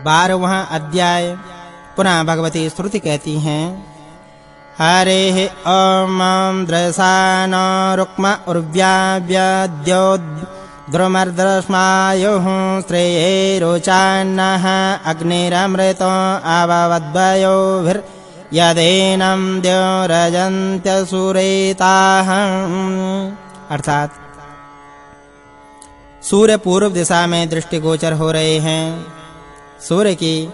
12वां अध्याय। पुनः भगवती श्रुति कहती हैं, हरेः ॐ दृशान रुक्म उर्व्याव्यद्योद्रुमर्दस्मायुः श्रेये रोचान्नः अग्निरमृतो आववद्वयोभिर्यदेनं द्योरजन्त्यसुरेताः। अर्थात सूर्य पूर्व दिशा में दृष्टिगोचर हो रहे हैं। सूर्य की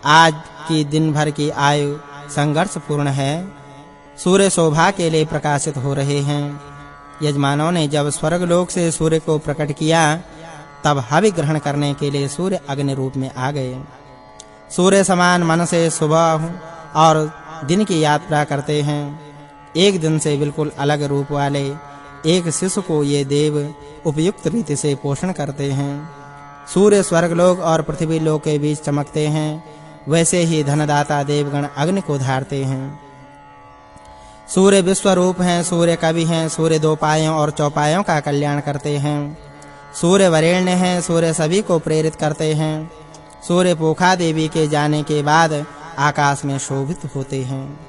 आज की दिन भर की आयु संघर्ष पूर्ण है। सूर्य शोभा के लिए प्रकाशित हो रहे हैं। यजमानों ने जब स्वर्गलोक से सूर्य को प्रकट किया, तब हवि ग्रहण करने के लिए सूर्य अग्नि रूप में आ गए। सूर्य समान मन से सुबह और दिन की यात्रा करते हैं। एक दिन से बिल्कुल अलग रूप वाले एक शिशु को ये देव उपयुक्त रीति से पोषण करते हैं। सूर्य स्वर्गलोक और पृथ्वी लोक के बीच चमकते हैं, वैसे ही धनदाता देवगण अग्नि को धारते हैं। सूर्य विश्वरूप हैं, सूर्य कवि हैं, सूर्य दो पायों और चौपायों का कल्याण करते हैं। सूर्य वरेण्य हैं, सूर्य सभी को प्रेरित करते हैं। सूर्य पोखा देवी के जाने के बाद आकाश में शोभित होते हैं।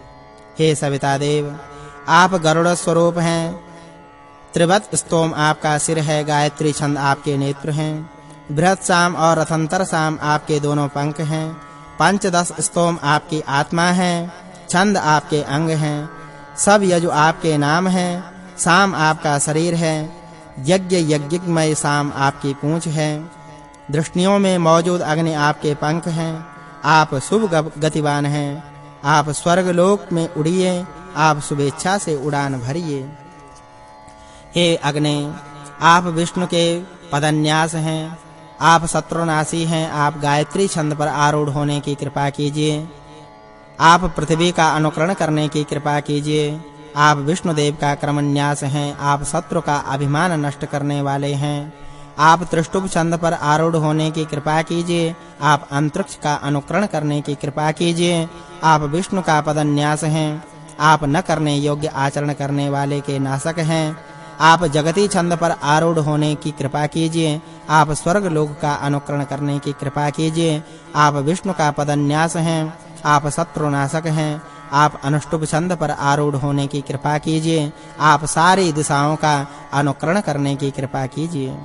हे सविता देव, आप गरुड़ स्वरूप हैं। त्रिवत स्तोम आपका सिर है, गायत्री छंद आपके नेत्र हैं, बृहत साम और रथंतर साम आपके दोनों पंख हैं, पंचदश स्तोम आपकी आत्मा है, छंद आपके अंग हैं, सब यजु आपके नाम हैं, साम आपका शरीर है, यज्ञ यज्ञमय साम आपकी पूंछ है, दृष्टियों में मौजूद अग्नि आपके पंख हैं, आप शुभ गतिवान हैं, आप स्वर्गलोक में उड़िए, आप शुभेच्छा से उड़ान भरिए। हे अग्नि, आप विष्णु के पदन्यास हैं, आप शत्रुनाशी हैं, आप गायत्री छंद पर आरूढ़ होने की कृपा कीजिए। आप पृथ्वी का अनुकरण करने की कृपा कीजिए। आप विष्णुदेव का क्रमन्यास हैं, आप शत्रु का अभिमान नष्ट करने वाले हैं। आप त्रिष्टुप छंद पर आरूढ़ होने की कृपा कीजिए। आप अंतरिक्ष का अनुकरण करने की कृपा कीजिए। आप विष्णु का पदन्यास हैं, आप न करने योग्य आचरण करने वाले के नाशक हैं। आप जगती छंद पर आरूढ़ होने की कृपा कीजिए। आप स्वर्ग लोक का अनुकरण करने की कृपा कीजिए। आप विष्णु का पदन्यास हैं, आप शत्रुनाशक हैं। आप अनुष्टुप छंद पर आरूढ़ होने की कृपा कीजिए। आप सारी दिशाओं का अनुकरण करने की कृपा कीजिए।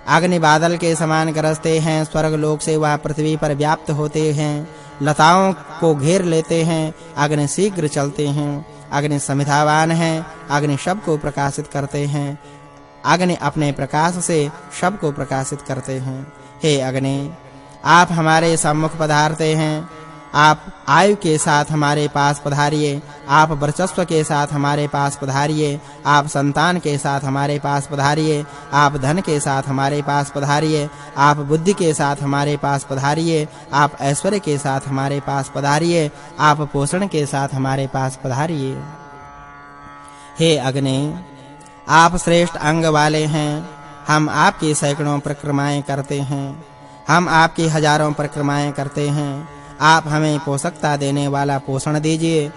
अग्नि बादल के समान गरजते हैं, स्वर्ग लोक से वह पृथ्वी पर व्याप्त होते हैं, लताओं को घेर लेते हैं। अग्नि शीघ्र चलते हैं, अग्नि समिधावान है, अग्नि सब को प्रकाशित करते हैं। अग्नि अपने प्रकाश से सब को प्रकाशित करते हैं। हे अग्नि, आप हमारे सम्मुख पधारते हैं। आप आयु के साथ हमारे पास पधारिए। आप वर्चस्व के साथ हमारे पास पधारिए। आप संतान के साथ हमारे पास पधारिए। आप धन के साथ हमारे पास पधारिए। आप बुद्धि के साथ हमारे पास पधारिए। आप ऐश्वर्य के साथ हमारे पास पधारिए। आप पोषण के साथ हमारे पास पधारिए। हे अग्नि, आप श्रेष्ठ अंग वाले हैं। हम आपकी सैकड़ों परिक्रमाएं करते हैं। हम आपकी हजारों परिक्रमाएं करते हैं। आप हमें पोषकता देने वाला पोषण दीजिए।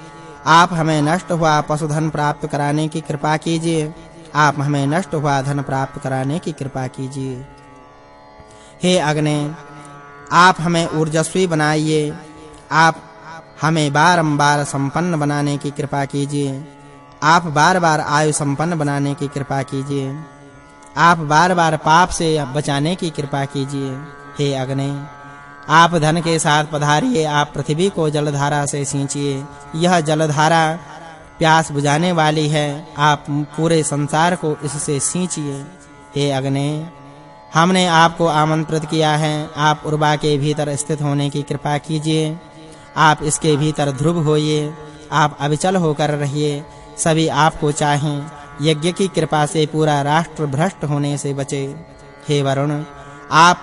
आप हमें नष्ट हुआ पशुधन प्राप्त कराने की कृपा कीजिए। आप हमें नष्ट हुआ धन प्राप्त कराने की कृपा कीजिए। हे अग्नि, आप हमें ऊर्जस्वी बनाइए। आप हमें बारंबार संपन्न बनाने की कृपा कीजिए। आप बार-बार आयु संपन्न बनाने की कृपा कीजिए। आप बार-बार पाप से बचाने की कृपा कीजिए। हे अग्नि, आप धन के साथ पधारिए। आप पृथ्वी को जलधारा से सींचिए। यह जलधारा प्यास बुझाने वाली है। आप पूरे संसार को इससे सींचिए। हे अग्नि, हमने आपको आमंत्रित किया है। आप उर्वा के भीतर स्थित होने की कृपा कीजिए। आप इसके भीतर ध्रुव होइए। आप अविचल होकर रहिए। सभी आपको चाहें। यज्ञ की कृपा से पूरा राष्ट्र भ्रष्ट होने से बचे। हे वरुण, आप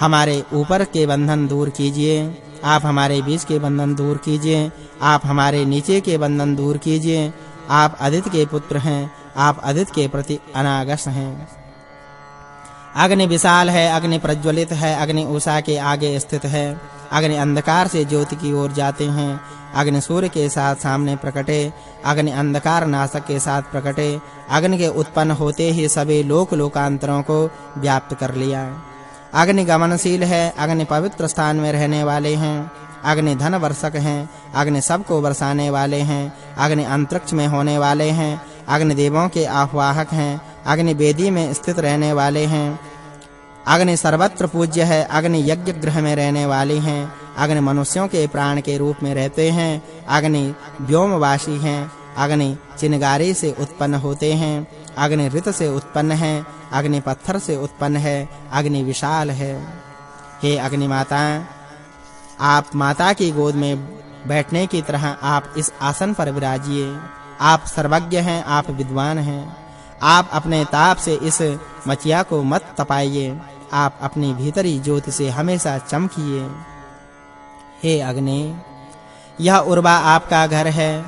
हमारे ऊपर के बंधन दूर कीजिए। आप हमारे बीच के बंधन दूर कीजिए। आप हमारे नीचे के बंधन दूर कीजिए। आप आदित्य के पुत्र हैं। आप आदित्य के प्रति अनागस हैं। अग्नि विशाल है, अग्नि प्रज्वलित है, अग्नि उषा के आगे स्थित है। अग्नि अंधकार से ज्योति की ओर जाते हैं। अग्नि सूर्य के साथ सामने प्रकटे। अग्नि अंधकार नाशक के साथ प्रकटे। अग्नि के उत्पन्न होते ही सभी लोक लोकांतरों को व्याप्त कर लिया। अग्नि गमनशील है, अग्नि पवित्र स्थान में रहने वाले हैं, अग्नि धन वर्षक हैं, अग्नि सबको बरसाने वाले हैं, अग्नि अंतरिक्ष में होने वाले हैं, अग्नि देवों के आह्वाहक हैं, अग्नि वेदी में स्थित रहने वाले हैं, अग्नि सर्वत्र पूज्य है, अग्नि यज्ञ गृह में रहने वाली हैं, अग्नि मनुष्यों के प्राण के रूप में रहते हैं, अग्नि व्योमवासी हैं, अग्नि चिनगारी से उत्पन्न होते हैं, अग्नि ऋत से उत्पन्न है, अग्नि पत्थर से उत्पन्न है, अग्नि विशाल है। हे अग्नि माता, आप माता की गोद में बैठने की तरह आप इस आसन पर विराजिए। आप सर्वज्ञ हैं, आप विद्वान हैं। आप अपने ताप से इस मचिया को मत तपाइए। आप अपनी भीतरी ज्योति से हमेशा चमकिए। हे अग्नि, यह उर्वा आपका घर है।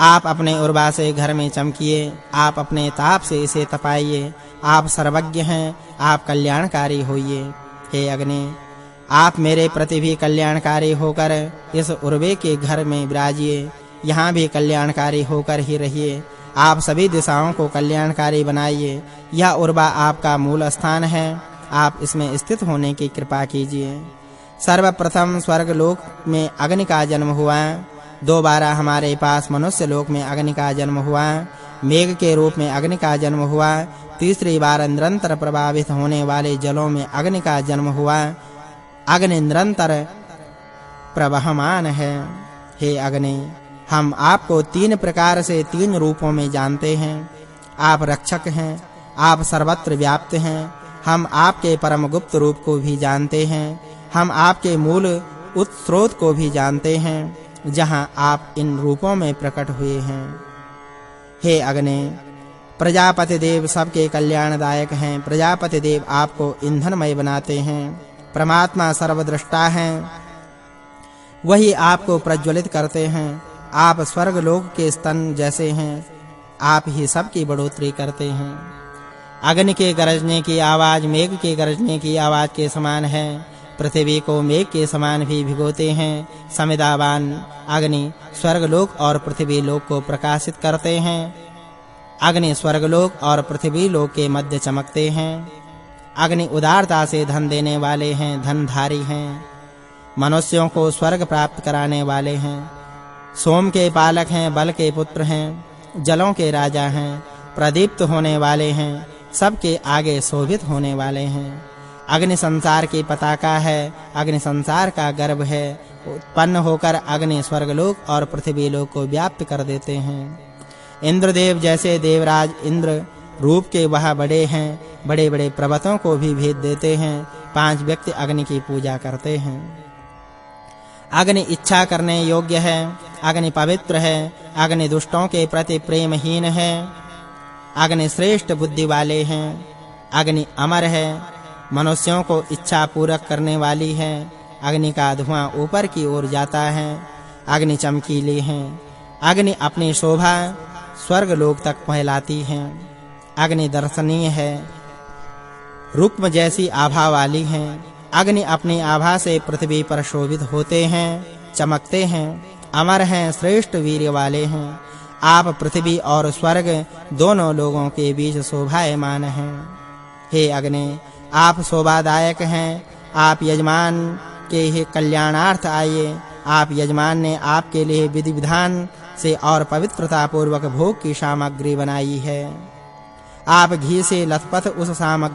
आप अपने उर्वा से घर में चमकिए। आप अपने ताप से इसे तपाइए। आप सर्वज्ञ हैं, आप कल्याणकारी होइए। हे अग्नि, आप मेरे प्रति भी कल्याणकारी होकर इस उर्वे के घर में विराजिए। यहाँ भी कल्याणकारी होकर ही रहिए। आप सभी दिशाओं को कल्याणकारी बनाइए। यह उर्वा आपका मूल स्थान है। आप इसमें स्थित होने की कृपा कीजिए। सर्वप्रथम स्वर्ग लोक में अग्नि का जन्म हुआ। दोबारा हमारे पास मनुष्य लोक में अग्नि का जन्म हुआ। मेघ के रूप में अग्नि का जन्म हुआ। तीसरी बार निरंतर प्रभावित होने वाले जलों में अग्नि का जन्म हुआ। अग्नि निरंतर प्रवहमान है। हे अग्नि, हम आपको 3 प्रकार से 3 रूपों में जानते हैं। आप रक्षक हैं, आप सर्वत्र व्याप्त हैं। हम आपके परम गुप्त रूप को भी जानते हैं। हम आपके मूल उत्स्रोत को भी जानते हैं, जहां आप इन रूपों में प्रकट हुए हैं। हे अग्नि, प्रजापति देव सबके कल्याणदायक हैं। प्रजापति देव आपको ईंधनमय बनाते हैं। परमात्मा सर्वद्रष्टा हैं, वही आपको प्रज्वलित करते हैं। आप स्वर्ग लोक के स्तन जैसे हैं। आप ही सबकी बढ़ोतरी करते हैं। अग्नि के गरजने की आवाज मेघ के गरजने की आवाज के समान है। पृथ्वी को मेघ के समान भी भिगोते हैं। समिदावान अग्नि स्वर्गलोक और पृथ्वी लोक को प्रकाशित करते हैं। अग्नि स्वर्गलोक और पृथ्वी लोक के मध्य चमकते हैं। अग्नि उदारता से धन देने वाले हैं, धनधारी हैं। मनुष्यों को स्वर्ग प्राप्त कराने वाले हैं। सोम के पालक हैं, बल के पुत्र हैं, जलों के राजा हैं, प्रदीप्त होने वाले हैं, सबके आगे शोभित होने वाले हैं। अग्नि संसार की पताका है। अग्नि संसार का गर्भ है। उत्पन्न होकर अग्नि स्वर्गलोक और पृथ्वी लोक को व्याप्त कर देते हैं। इंद्रदेव जैसे देवराज इंद्र रूप के वह बड़े हैं। बड़े-बड़े पर्वतों को भी भेद देते हैं। 5 व्यक्ति अग्नि की पूजा करते हैं। अग्नि इच्छा करने योग्य है। अग्नि पवित्र है। अग्नि दुष्टों के प्रति प्रेमहीन है। अग्नि श्रेष्ठ बुद्धि वाले हैं। अग्नि अमर है, मनुष्यों को इच्छा पूरक करने वाली है। अग्नि का धुआं ऊपर की ओर जाता है। अग्नि चमकीली है। अग्नि अपनी शोभा स्वर्ग लोक तक फैलाती है। अग्नि दर्शनीय है, रुक्म जैसी आभा वाली है। अग्नि अपनी आभा से पृथ्वी पर शोभित होते हैं, चमकते हैं, अमर हैं, श्रेष्ठ वीर्य वाले हैं। आप पृथ्वी और स्वर्ग दोनों लोगों के बीच शोभायमान हैं। हे अग्नि, आप शोभादायक हैं। आप यजमान के ही कल्याणार्थ आइए। आप यजमान ने आपके लिए विधि विधान से और पवित्रता पूर्वक भोग की सामग्री बनाई है। आप घी से लथपथ उस सामग्री